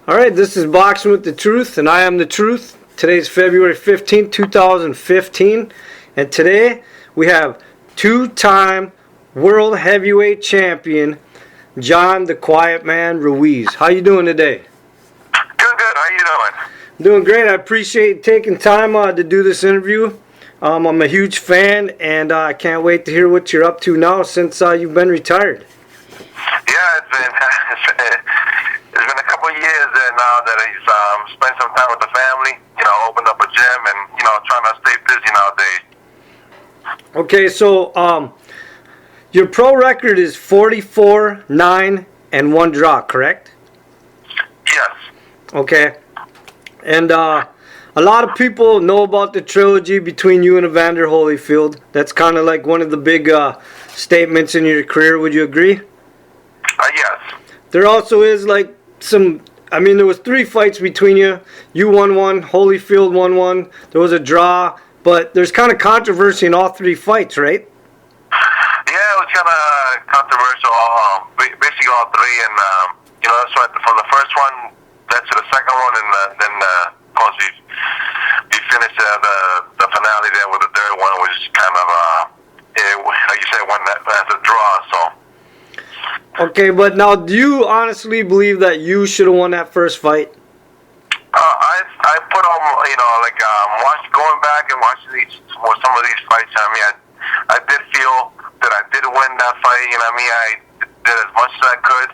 All right, this is Boxing with the Truth, and I am the Truth. Today's February 15th, 2015, and today we have two-time world heavyweight champion John the Quiet Man Ruiz. How you doing today? Good. How you doing? Doing great. I appreciate taking time to do this interview. I'm a huge fan, and I can't wait to hear what you're up to now since you've been retired. Yeah, it's been a couple of years there now that he's spent some time with the family. Opened up a gym and trying to stay busy nowadays. Okay, so your pro record is 44, 9, and 1 draw, correct? Yes. Okay, and a lot of people know about the trilogy between you and Evander Holyfield. That's kind of like one of the big statements in your career. Would you agree? Yes. There also is like there was 3 fights between you. You won 1, Holyfield won 1. There was a draw, but there's kind of controversy in all 3 fights, right? Yeah, it was kind of controversial. Basically all 3, and that's why from the first one led to the second one, and then of course we finished the finale there with the third one, which kind of like you said, won that as a draw. So. Okay, but now do you honestly believe that you should have won that first fight? I put on going back and watching some of these fights. I did feel that I did win that fight. I did as much as I could,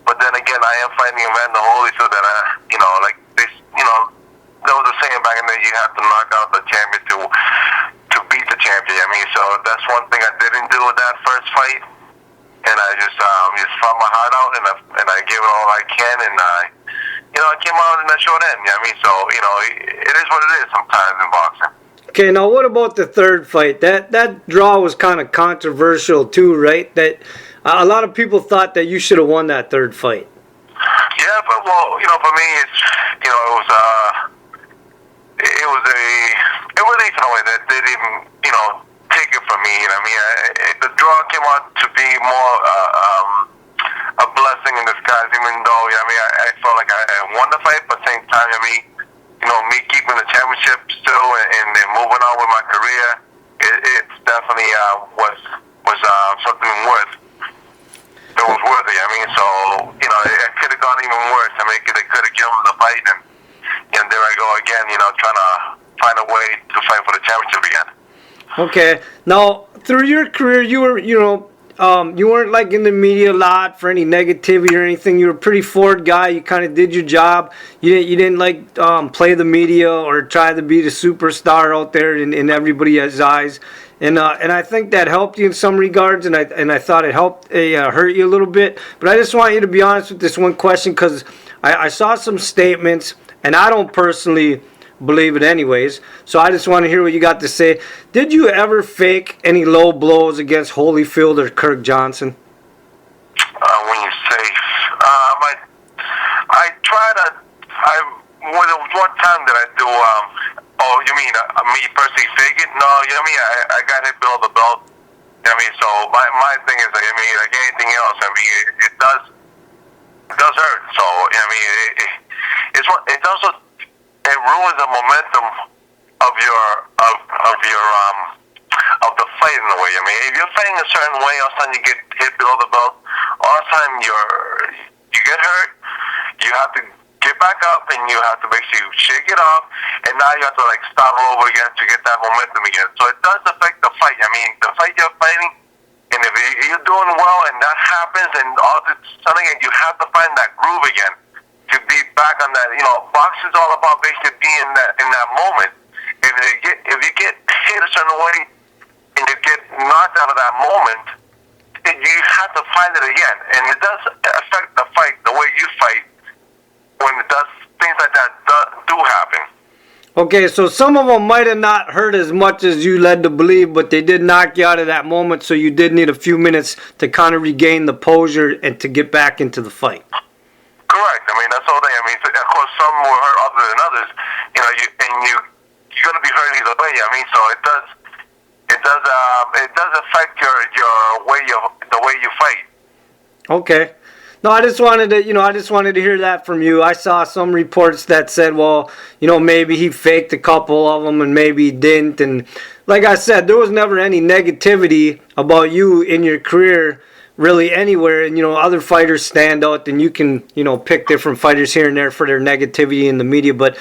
but then again, I am fighting Evander Holyfield that there was a saying back in there, you have to knock out the champion to beat the champion. So that's one thing I didn't do with that first fight, and I just fought my heart out, and I gave it all I can, and I came out in that short end. So it is what it is sometimes in boxing. Okay, now what about the third fight? That draw was kind of controversial too, right? That a lot of people thought that you should have won that third fight. Yeah, but for me, it was even a way that they didn't take it from me. The draw came out to be more a blessing in disguise, even though I felt like I won the fight, but at the same time, me keeping the championship still and moving on with my career, it's definitely was something worth. It was worthy. So it could have gone even worse. They could have given him the fight, and there I go again. Trying to find a way to fight for the championship again. Okay. Now, through your career, you were, you weren't like in the media a lot for any negativity or anything. You were a pretty forward guy. You kind of did your job. You didn't like play the media or try to be the superstar out there in everybody's eyes. And I think that helped you in some regards, and I thought it helped hurt you a little bit. But I just want you to be honest with this one question, because I saw some statements, and I don't personally believe it anyways. So I just want to hear what you got to say. Did you ever fake any low blows against Holyfield or Kirk Johnson? When you say, I try to. There was one time that I do. Oh, you mean me personally fake it? No, I got hit below the belt. So my thing is, like anything else, it does hurt. So it's also, it ruins the momentum of the fight in a way. If you're fighting a certain way, all of a sudden you get hit below the belt. All the time you get hurt. You have to get back up, and you have to basically shake it off, and now you have to start over again to get that momentum again. So it does affect the fight. The fight you're fighting, and if you're doing well and that happens, and all of a sudden you have to find that groove again to be back on that. Boxing is all about basically being in that moment. If you get hit a certain way and you get knocked out of that moment, you have to find it again, and it does affect the fight, the way you fight. When it does, things like that do happen. Okay, so some of them might have not hurt as much as you led to believe, but they did knock you out of that moment, so you did need a few minutes to kind of regain the posure and to get back into the fight. Correct. That's all they. Of course, some will hurt other than others. You're going to be hurt either way. So it does affect the way you fight. Okay. No, I just wanted to, I just wanted to hear that from you. I saw some reports that said, well, maybe he faked a couple of them and maybe he didn't. And like I said, there was never any negativity about you in your career really anywhere. And, other fighters stand out, and you can, pick different fighters here and there for their negativity in the media. But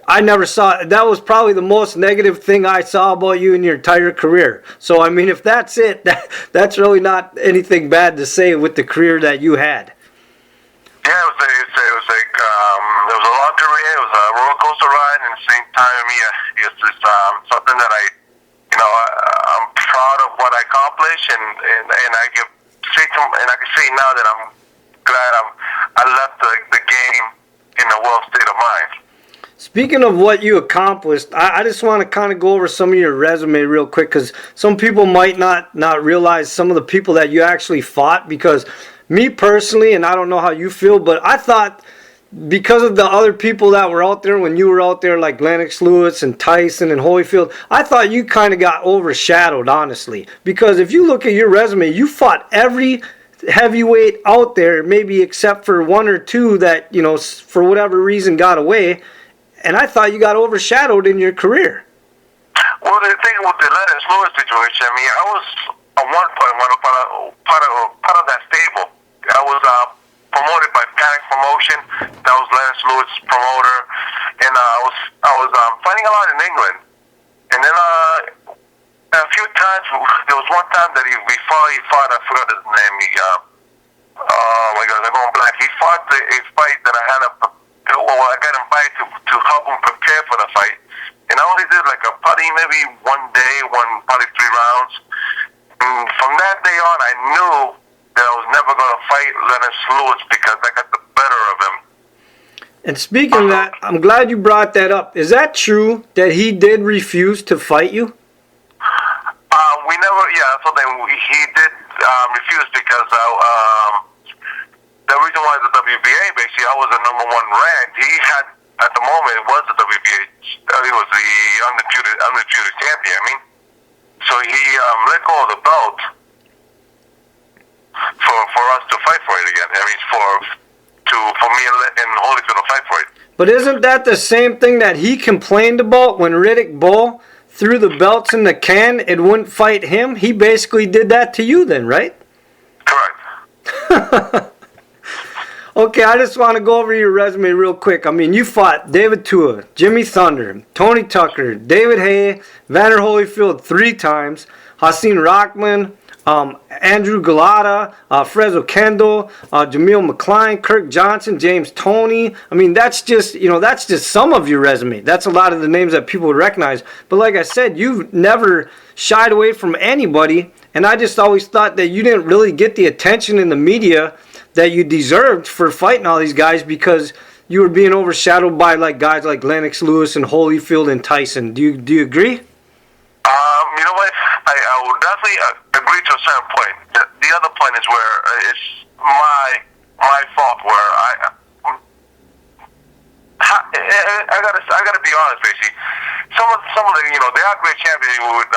I never saw, that was probably the most negative thing I saw about you in your entire career. So, I mean, if that's it, that's really not anything bad to say with the career that you had. Yeah, it was like it was a long career. It was a roller coaster ride, and at the same time, I mean, it's something that I'm proud of what I accomplished, and I can say now that I'm glad I left the game in a well state of mind. Speaking of what you accomplished, I just want to kind of go over some of your resume real quick, because some people might not realize some of the people that you actually fought. Because me personally, and I don't know how you feel, but I thought because of the other people that were out there when you were out there, like Lennox Lewis and Tyson and Holyfield, I thought you kind of got overshadowed, honestly. Because if you look at your resume, you fought every heavyweight out there, maybe except for one or two that, for whatever reason got away. And I thought you got overshadowed in your career. Well, the thing with the Lennox Lewis situation, I mean, I was at one point part of that stable. I was promoted by Panic Promotion. That was Lennox Lewis' promoter, and I was fighting a lot in England. And then a few times, there was one time that he fought. I forgot his name. Oh my God, I'm going blank. He fought a fight that I had I got invited to help him prepare for the fight, and I only did probably maybe probably 3 rounds. And from that day on, I knew that I was never going to fight Lennox Lewis because I got the better of him. And speaking of that, I'm glad you brought that up. Is that true that he did refuse to fight you? He did refuse because the reason why the WBA, basically, I was the #1 ranked. He had, at the moment, it was the WBA. He was the undisputed champion. I mean, so he let go of the belt for us to fight for it again. I mean, for me and Holyfield to fight for it. But isn't that the same thing that he complained about when Riddick Bowe threw the belts in the can and wouldn't fight him? He basically did that to you then, right? Correct. Okay, I just want to go over your resume real quick. I mean, you fought David Tua, Jimmy Thunder, Tony Tucker, David Haye, Evander Holyfield 3 times, Hasim Rahman, Andrew Galata, Fred Oquendo, Jamil McCline, Kirk Johnson, James Toney. I mean, that's just some of your resume. That's a lot of the names that people would recognize. But like I said, you've never shied away from anybody, and I just always thought that you didn't really get the attention in the media that you deserved for fighting all these guys because you were being overshadowed by guys like Lennox Lewis and Holyfield and Tyson. Do you agree? You know what? I would definitely agree to a certain point. The other point is where it's my fault. Where I gotta be honest, basically. Some of the they are great champions. With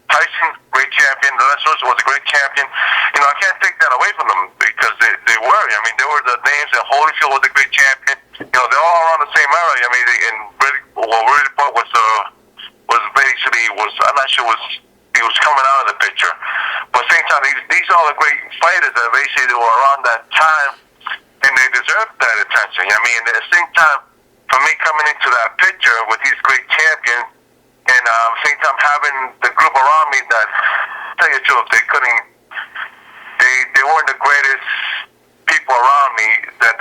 Tyson, great champion. Lennox Lewis was a great champion. I can't take that away from them because they were. I mean, they were the names. And Holyfield was a great champion. They're all around the same era. I mean, Riddick Bowe I'm not sure he was coming out of the picture. But at the same time, these are all the great fighters that basically were around that time, and they deserve that attention. I mean, at the same time, for me coming into that picture with these great champions, and at the same time having the group around me that, tell you the truth, they weren't the greatest people around me that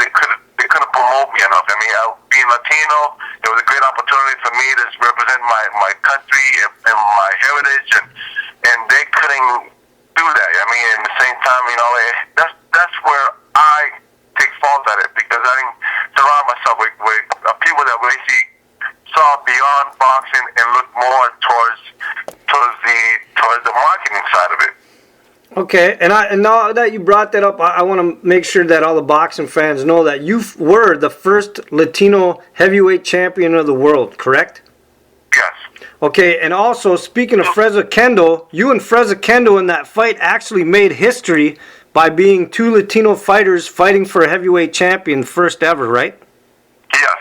they couldn't promote me enough. I mean, being Latino, it was a great opportunity for me to represent my country and my heritage, and they couldn't do that. I mean, at the same time, that's where I take fault at it because I didn't surround myself with people that basically saw beyond boxing and looked more towards the marketing side of it. Okay, and now that you brought that up, I want to make sure that all the boxing fans know that you were the first Latino heavyweight champion of the world, correct? Yes. Okay, and also, speaking of Fred Oquendo, you and Fred Oquendo in that fight actually made history by being two Latino fighters fighting for a heavyweight champion, first ever, right? Yes.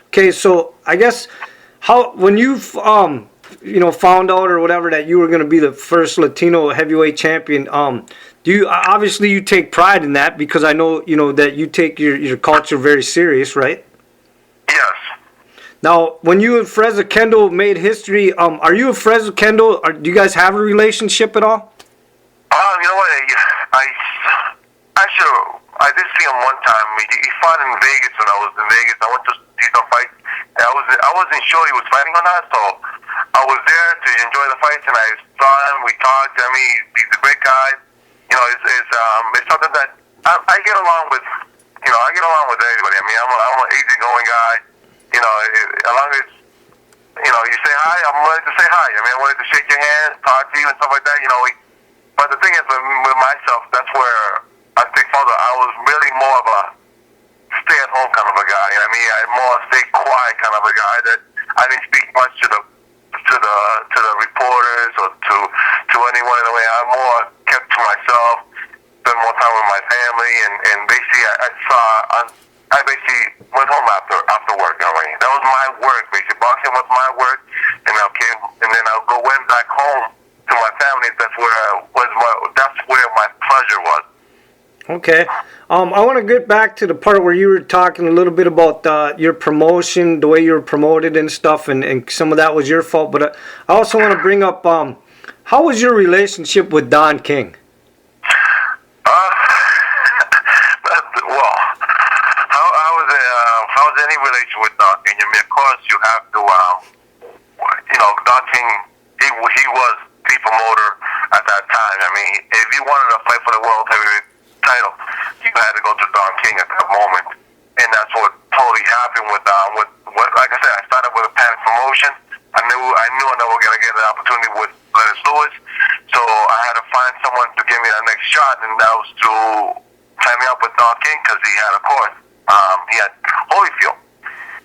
Okay, so I guess when you found out or whatever that you were going to be the first Latino heavyweight champion, do you obviously you take pride in that because I know that you take your culture very serious, right? Yes. Now, when you and Frez Oquendo made history, are you and Frez Oquendo? Do you guys have a relationship at all? You know what? I did see him one time. He fought in Vegas when I was in Vegas. I went to see some fights. I wasn't sure he was fighting or not, so I was there to enjoy the fights, and I saw him. We talked. I mean, he's a great guy. It's something that I get along with. I get along with everybody. I mean, I'm an easygoing guy. As long as you say hi, I'm willing to say hi. I mean, I wanted to shake your hand, talk to you, and stuff like that. But the thing is, with myself, that's where I think further. I was really more of a stay-at-home kind of a guy. I mean, I'm more stay quiet kind of a guy that I didn't speak much to the reporters or to anyone in the way. I more kept to myself, spent more time with my family, and basically I basically went home after work. That was my work. Basically, boxing was my work, and then I'll go back home to my family. That's where my pleasure was. Okay. I want to get back to the part where you were talking a little bit about your promotion, the way you were promoted and stuff, and some of that was your fault. But I also want to bring up, how was your relationship with Don King? How was any relation with Don King? I mean, of course, you have to, Don King, he was the promoter at that time. I mean, if you wanted to fight for the world heavyweight title, you had to go to Don King at that moment, and that's what totally happened with like I said, I started with a Panic promotion. I knew I was going to get an opportunity with Lennox Lewis, so I had to find someone to give me that next shot, and that was to tie me up with Don King because he had, of course, he had Holyfield.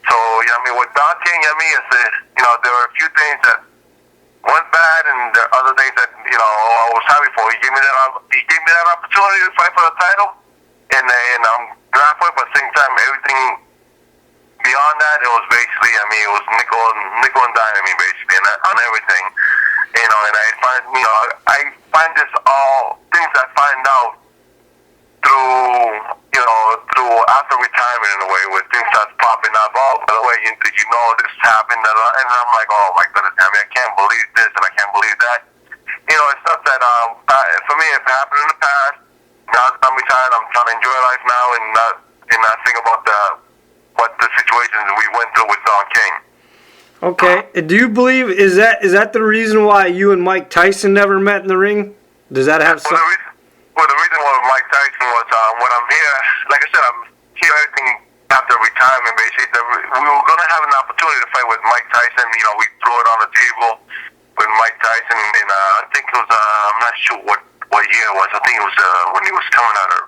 So with Don King, there were a few things that went bad, and there are other things that I was happy for. He gave me that opportunity to fight for the title, and I'm glad for it. But at the same time, everything beyond that, it was basically, it was nickel and dime me basically, and on everything, and I find this all things I find out through after retirement in a way, where things start popping up. Oh, by the way, did you know this happened? And I'm like, oh my goodness, I can't believe this and I can't believe that. It's stuff that for me, it happened in the past. Now that I'm retired, I'm trying to enjoy life now and not think about what the situations we went through with Don King. Okay, do you believe is that the reason why you and Mike Tyson never met in the ring? Does that have some? Well, the reason why Mike Tyson was when I'm here, like I said, I'm here everything after retirement. Basically, we were going to have an opportunity to fight with Mike Tyson. We threw it on the table with Mike Tyson, and I think it was I'm not sure what year it was. I think it was when he was coming out of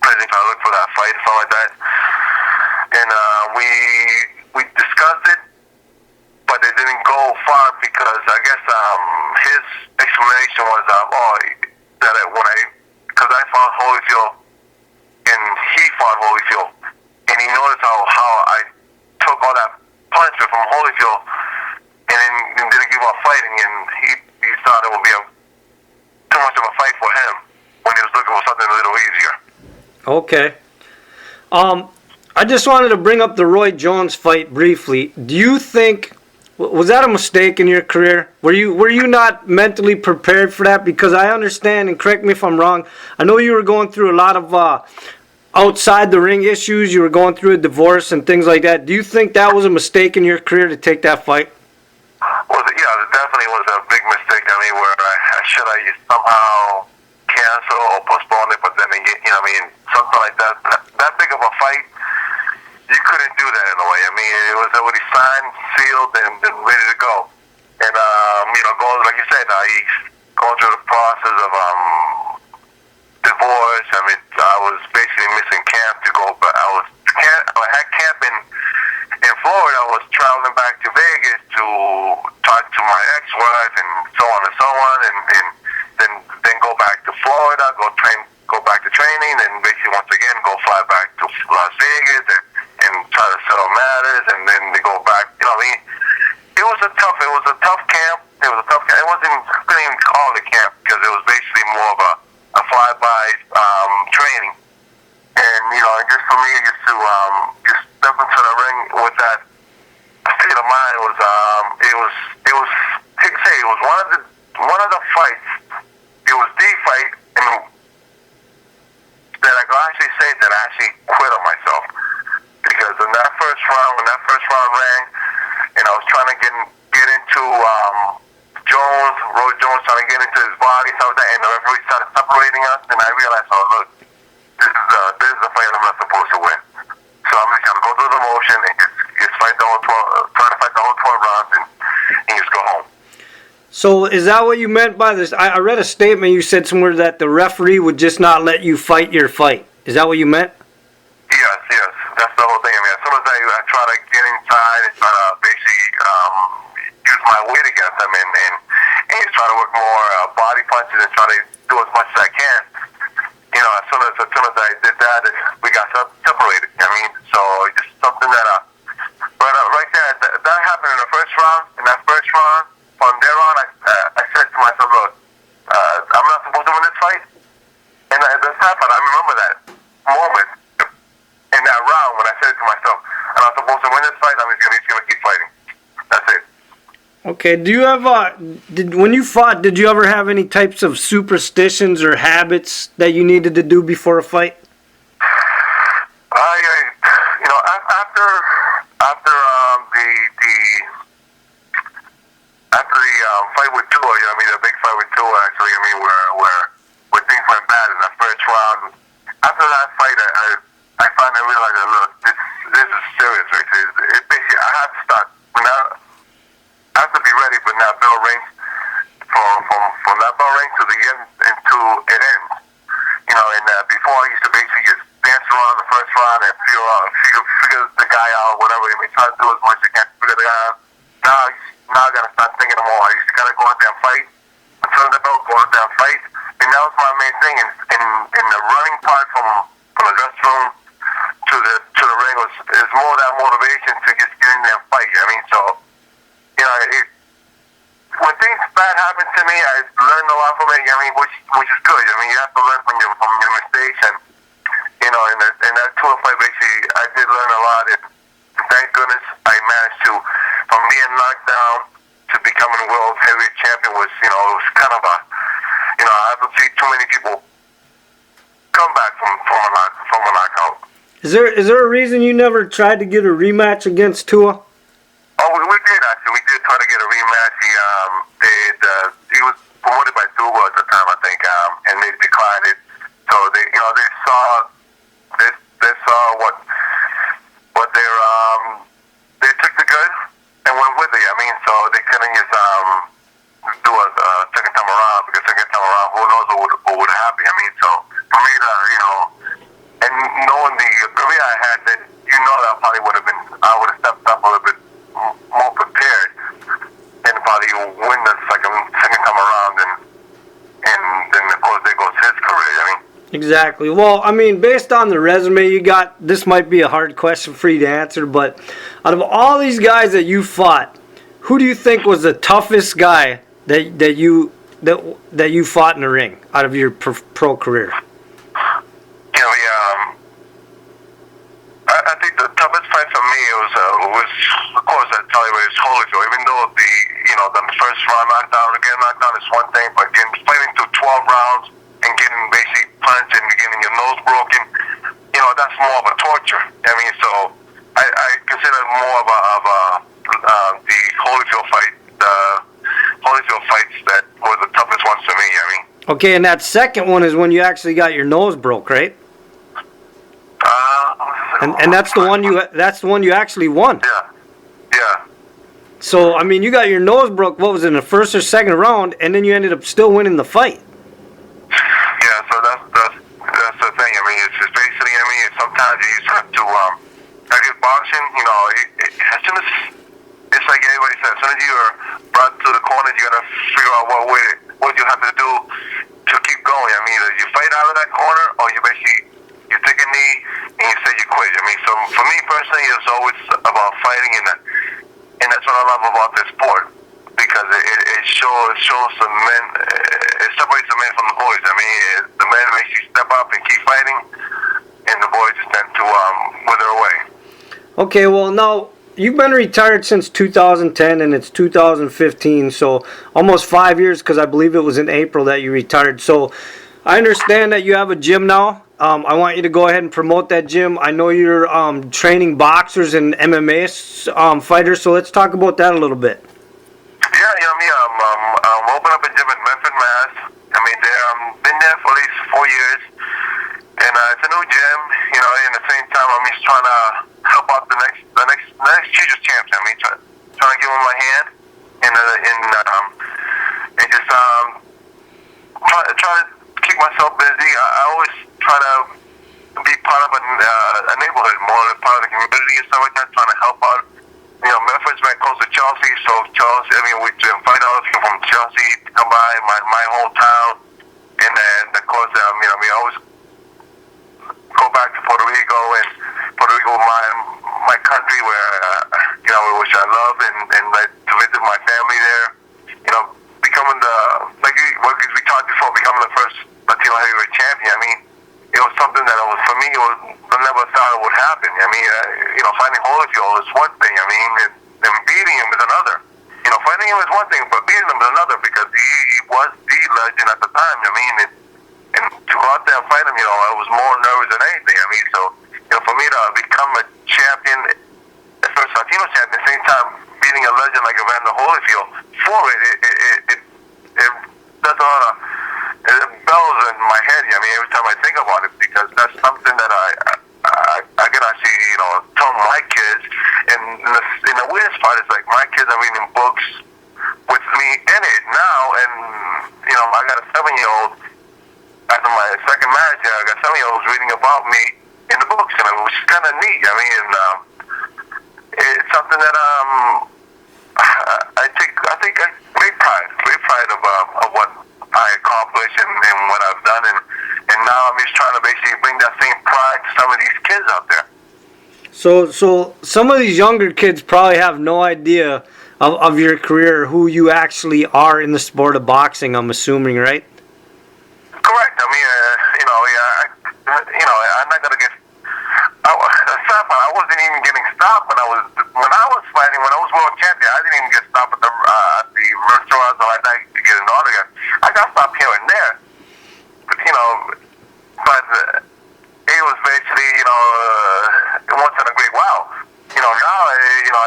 prison. I looked for that fight, something like that, and we discussed it, but it didn't go far because I guess his explanation was because I fought Holyfield and he fought Holyfield, and he noticed how I took all that punishment from Holyfield and didn't give up fighting, and he thought it would be too much of a fight for him when he was looking for something a little easier. Okay. I just wanted to bring up the Roy Jones fight briefly. Do you think was that a mistake in your career? Were you not mentally prepared for that? Because I understand, and correct me if I'm wrong, I know you were going through a lot of outside the ring issues. You were going through a divorce and things like that. Do you think that was a mistake in your career to take that fight? Well, yeah, it definitely was a big mistake. Where I should have somehow cancel or postpone it, but then again, something like that big of a fight, you couldn't do that in a way. It was already signed, sealed, and ready to go. And going like you said, he's going through the process of divorce. I was basically missing camp to go, but I had camp in Florida. I was traveling back to Vegas to talk to my ex-wife and so on, and then go back to Florida, go back to for me is to just step into the ring with that state of mind. It was one of the fights. It was the fight, and that I could actually say that I actually quit on myself, because in that first round, when that first round rang, and I was trying to get into Roy Jones, trying to get into his body, stuff like that, and the referee started separating us, and I realized, oh look, this is a fight I'm not supposed to win. So I'm just gonna go through the motion and just fight the whole 12, try to fight the whole 12 rounds and just go home. So is that what you meant by this? I read a statement you said somewhere that the referee would just not let you fight your fight. Is that what you meant? Yes. That's the whole thing. I mean, as soon as I try to get inside and try to basically use my weight against him and try to work more body punches and try to do as much as I can, you know, as soon as I did that, we got separated. I mean, so just something that, but right there, that happened in the first round. In that first round, from there on, I said to myself, look, I'm not supposed to win this fight. And this happened. I remember that moment in that round when I said to myself, I'm not supposed to win this fight. I'm just gonna keep fighting. That's it. Okay. Do you have when you fought, did you ever have any types of superstitions or habits that you needed to do before a fight? You know, after the fight with Tua, you know, I mean, the big fight with Tua, actually, I mean, where things went bad in the first round. After that fight, I finally realized that, look, this is serious, right? It basically, I have to start. I have to be ready when that bell rings, from that bell ring to the end, into it ends. You know, and before I used to basically just dance around the first round and figure the guy out, whatever. I mean, try to do as much as I can to figure the guy out. Now I gotta start thinking more. I used to gotta go out there and fight. Until the belt, go out there and fight. And that was my main thing. In the running part from the dressing room to the ring is more that motivation to just get in there and fight. I mean, so, you know, when things bad happen to me, I learned a lot from it. I mean, which is good. I mean, you have to learn from your mistakes, and you know, in that Tua fight, basically, I did learn a lot. And thank goodness I managed to, from being knocked down to becoming world heavyweight champion, was, you know, it was kind of a, you know, I haven't seen too many people come back from a knockout. Is there a reason you never tried to get a rematch against Tua? Oh, we did actually. We did try to get a rematch. He was promoted by Duba at the time, I think, and they declined it. So they saw what they took the good and went with it. I mean, so they couldn't just do a second time around, because second time around, who knows what would happen. I mean, so for me to, you know, and knowing the career I had, that, you know, that probably would have been, I would have stepped up a little bit more prepared and probably win the second time around, and then of course there goes his career. I mean. Exactly. Well, I mean, based on the resume you got, this might be a hard question for you to answer, but out of all these guys that you fought, who do you think was the toughest guy that you fought in the ring out of your pro career? You know, I think the toughest fight for me was of course, I tell you, it was Holyfield. Even though the first round getting knocked down is one thing, but fighting through 12 rounds and getting basically punched and getting your nose broken, you know, that's more of a torture. I mean, so I consider it more of the Holyfield fight, the Holyfield fights that were the toughest ones to me. I mean. Okay, and that second one is when you actually got your nose broke, right? And that's the one you actually won. Yeah. So I mean, you got your nose broke. What was it, in the first or second round, and then you ended up still winning the fight. Yeah, so that's the thing. I mean, it's just basically, I mean, sometimes you just have to, I get boxing, you know, as soon as, it's like everybody said, as soon as you're brought to the corner, you gotta figure out what you have to do to keep going. I mean, either you fight out of that corner, or you take a knee and you say you quit. I mean, so for me personally, it's always about fighting, and that's what I love about this sport, because it shows the men, it separates the men from the boys. I mean, the men makes you step up and keep fighting, and the boys just tend to wither away. Okay, well now you've been retired since 2010 and it's 2015, so almost 5 years because I believe it was in April that you retired. So I understand that you have a gym now. I want you to go ahead and promote that gym. I know you're training boxers and MMA fighters, so let's talk about that a little bit. Yeah, you know me. I'm open up a gym in Memphis, Mass. I mean, been there for at least 4 years, and it's a new gym. You know, in the same time, I'm just trying to help out the next future champs. I mean, trying to give them my hand, and just try to keep myself busy. I always try to be part of a neighborhood, more part of the community and stuff like that, trying to help out. You know, Memphis right close to Chelsea, so Chelsea, I mean, we invite all the people from Chelsea to come by, my hometown, and then, of course, you know, we always go back to Puerto Rico, my country, where, you know, which I love, and like to visit my family there, you know, becoming like we talked before, becoming the first Latino heavyweight champion. I mean, it was something that for me, I never thought it would happen. I mean, you know, fighting Holyfield is one thing. I mean, and beating him is another. You know, fighting him is one thing, but beating him is another because he was the legend at the time. I mean, and to go out there and fight him, you know, I was more nervous than anything. I mean, so, you know, for me to become a champion, the first Latino champion, at the same time beating a legend like Evander Holyfield, it does a lot of bells in my head. I mean, every time I think about it, because that's something that I can actually, you know, tell my kids. And the weirdest part is, like, my kids are reading books with me in it now, and, you know, I got a 7-year-old. After my second marriage, I got 7-year-olds reading about me in the books, and which is kind of neat. I mean, it's something that I take great pride of what I accomplished and what I've done, and now I'm just trying to basically bring that same pride to some of these kids out there. So some of these younger kids probably have no idea of your career, who you actually are in the sport of boxing, I'm assuming, right? Correct. I mean, you know, I'm not gonna get. I wasn't even getting stopped when I was fighting. When I was world champion, I didn't even get stopped at the restaurants or at night to get an autograph. I got stopped here and there, but you know, it was basically, you know, once in a great while. You know, now, you know,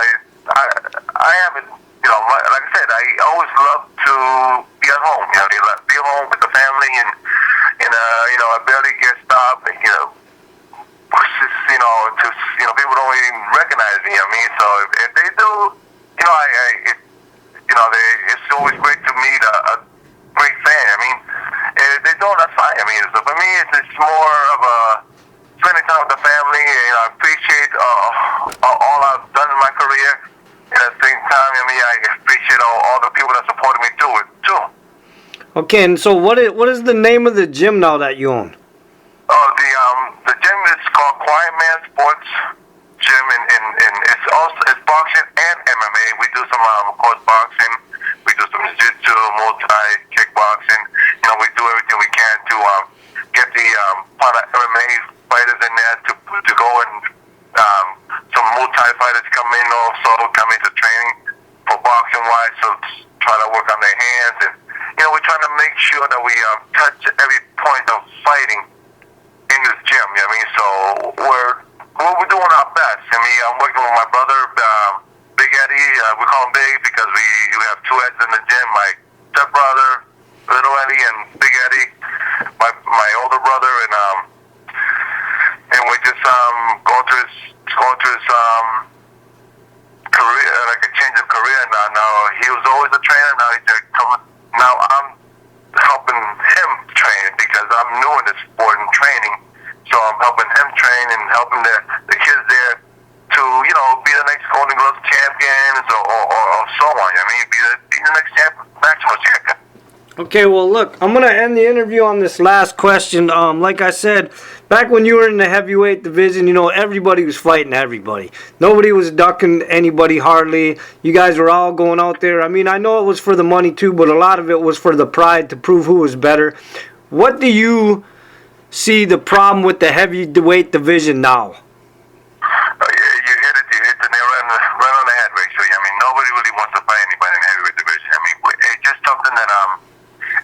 I haven't, you know, like I said, I always love to be at home. You know, be at home with the family, and you know, I barely get stopped. You know, people don't even recognize me. I mean, so if they do, you know, it's always great to meet a great fan. I mean, if they don't, that's fine. I mean, so for me, it's more of a spending time with the family. You know, I appreciate all I've done in my career, and at the same time, I mean, I appreciate all the people that supported me too. Okay, and so what is the name of the gym now that you own? Oh, the gym is called Quiet Man Sports Gym, and it's boxing and MMA. We do some, of course, boxing. We do some jiu-jitsu, kickboxing. You know, we do everything we can to get the part of MMA fighters in there to go, and some multi-fighters come in also, come into training for boxing-wise, so try to work on their hands. And, you know, we're trying to make sure that we touch every point of fighting in this gym. You know what I mean? So we're doing our best. I mean, I'm working with my brother, Big Eddie. We call him Big because we have two Eds in the gym. My stepbrother, Little Eddie, and Big Eddie. My older brother, and we're just going through his career, like a change of career now. Now he was always a trainer. Now he's coming. Now I'm helping him train because I'm new in this sport and training. So I'm helping him train and helping the kids there to, you know, be the next Golden Gloves champions or so on. I mean, be the next national champion. Okay, well, look, I'm going to end the interview on this last question. Like I said, back when you were in the heavyweight division, you know, everybody was fighting everybody. Nobody was ducking anybody hardly. You guys were all going out there. I mean, I know it was for the money too, but a lot of it was for the pride to prove who was better. What do you see the problem with the heavyweight division now? You hit the nail right on the head, Rachel. I mean, nobody really wants to fight anybody in the heavyweight division. I mean, it's just something that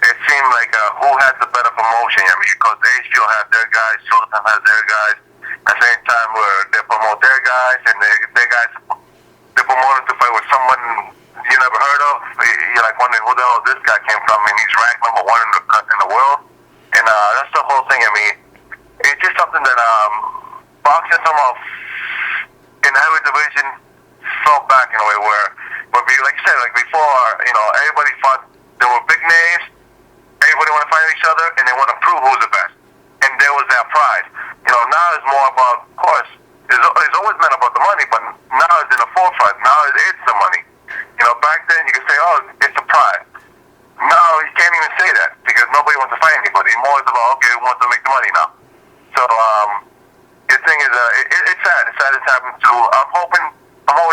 it seemed like who has the better promotion. I mean, because HBO has their guys, Showtime has their guys. At the same time, where they promote their guys, and their guys they promote them to fight with someone you never heard of. You're like wondering who the hell this guy came from, and he's ranked number 1 in the world. And that's the whole thing. I mean, it's just something that boxing somehow in the heavyweight division fell back in a way where like you said, like before, everybody fought. There were big names. Everybody want to fight each other, and they want to prove who's the best. And there was that pride. Now it's more about, of course, it's always been about the money, but now it's in the forefront. Now it's the money. Back then you could say, oh, it's the pride. Now you can't even say that because nobody wants to fight anybody. More is about, okay, who wants to make the money now? So the thing is, it's sad. It's sad it's happened too. I'm hoping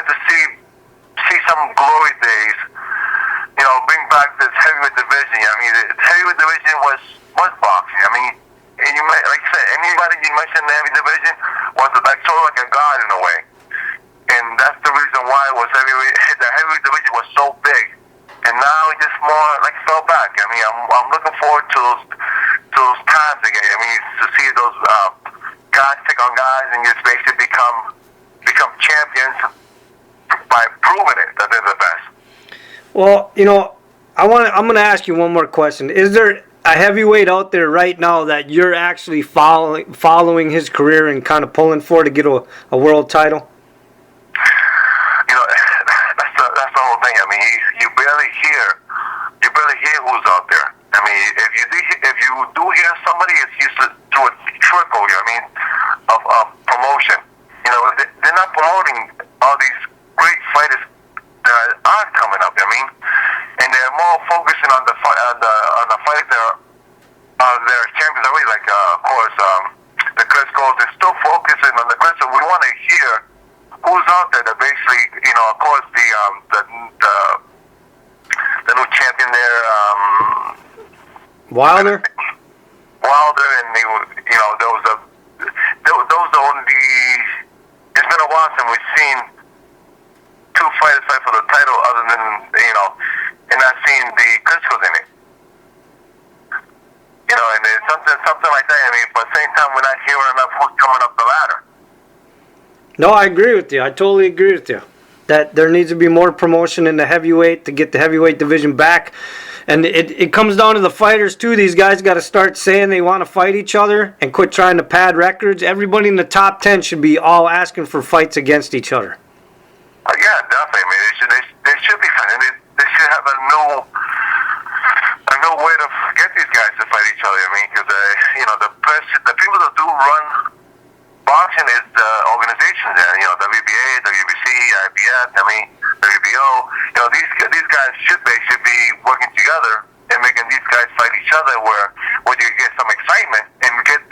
to see some glory days. Bring back this heavyweight division. I mean, the heavyweight division was boxing. I mean, and you might, like you said, anybody you mentioned in the heavyweight division was sort of like a god in a way. And that's the reason why it was the heavyweight division was so big. And now it just more like fell back. I mean, I'm looking forward to those times again. I mean, to see those guys take on guys and just basically become champions by proving it that they're the best. Well, I'm going to ask you one more question. Is there a heavyweight out there right now that you're actually following his career and kind of pulling for to get a world title? That's the whole thing. I mean, you barely hear who's out there. I mean, if you do hear somebody, it's used to a trickle. I mean, of promotion. They're not promoting all these great fighters that are coming up. I mean, and they're more focusing on the fighters that are their champions already. Like, of course, the Criscos. They're still focusing on the Criscos. We want to hear who's out there that basically, of course, the new champion there, Wilder, and those are only. It's been a while since we've seen two fighters fight for the title, other than and I've seen the Criscos in it. And it's something like that. I mean, but at the same time, we're not hearing enough who's coming up the ladder. No, I agree with you. I totally agree with you. That there needs to be more promotion in the heavyweight to get the heavyweight division back. And it comes down to the fighters, too. These guys got to start saying they want to fight each other and quit trying to pad records. Everybody in the top 10 should be all asking for fights against each other. Yeah, definitely. I mean, they should be fighting. They should have a new way to get these guys to fight each other. I mean, because the people that do run boxing is the organizations there. WBA, WBC, IBF. I mean, WBO. These guys should be working together and making these guys fight each other, where you get some excitement and get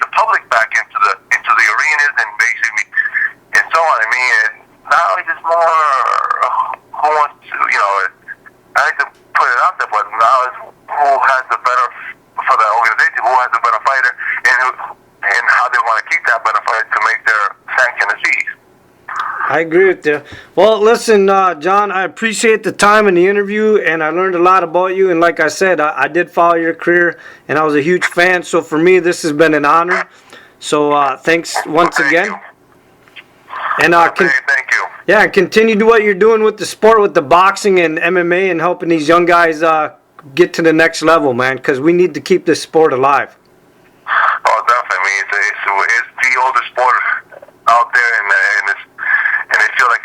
the public back into the arenas and basically and so on. I mean, now it's just more who wants to. I hate to put it out there, but now it's who has the better for the organization, who has the better fighter, and how they want to keep that better fighter to make their sanction a seize. I agree with you. Well, listen, John, I appreciate the time in the interview, and I learned a lot about you. And like I said, I did follow your career, and I was a huge fan. So for me, this has been an honor. So thanks once again. You. And thank you. Yeah, continue to do what you're doing with the sport, with the boxing and MMA, and helping these young guys get to the next level, man. Because we need to keep this sport alive. Oh, definitely. I mean, it's the oldest sport out there, and I feel like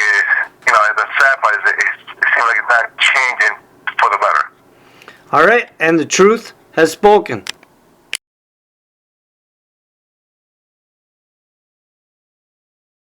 the sad part is it seems like it's not changing for the better. All right, and the truth has spoken.